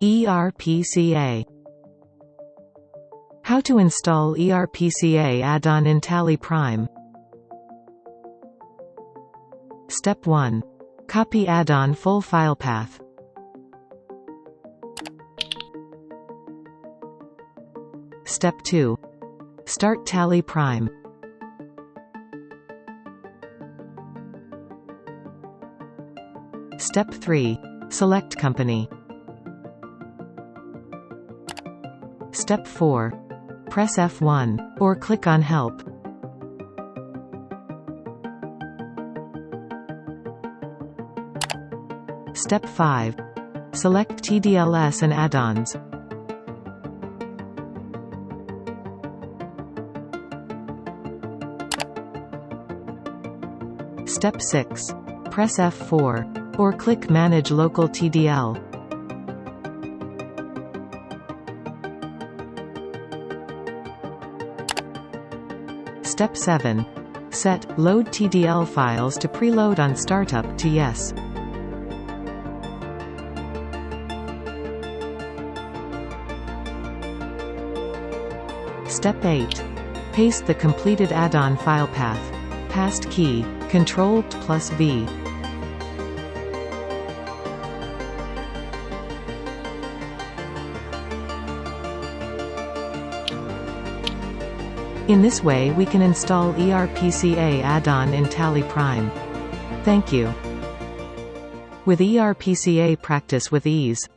ERPCA. How to install ERPCA add-on in TALLY Prime. Step 1. Copy add-on full file path. Step 2. Start TALLY Prime. Step 3. Select company. Step 4. Press F1, or click on Help. Step 5. Select TDLS and add-ons. Step 6. Press F4, or click Manage Local TDL. Step 7. Set Load TDL files to preload on startup to Yes. Step 8. Paste the completed add-on file path. Past key, Ctrl+V. In this way we can install ERPCA add-on in TALLY Prime. Thank you. With ERPCA, practice with ease.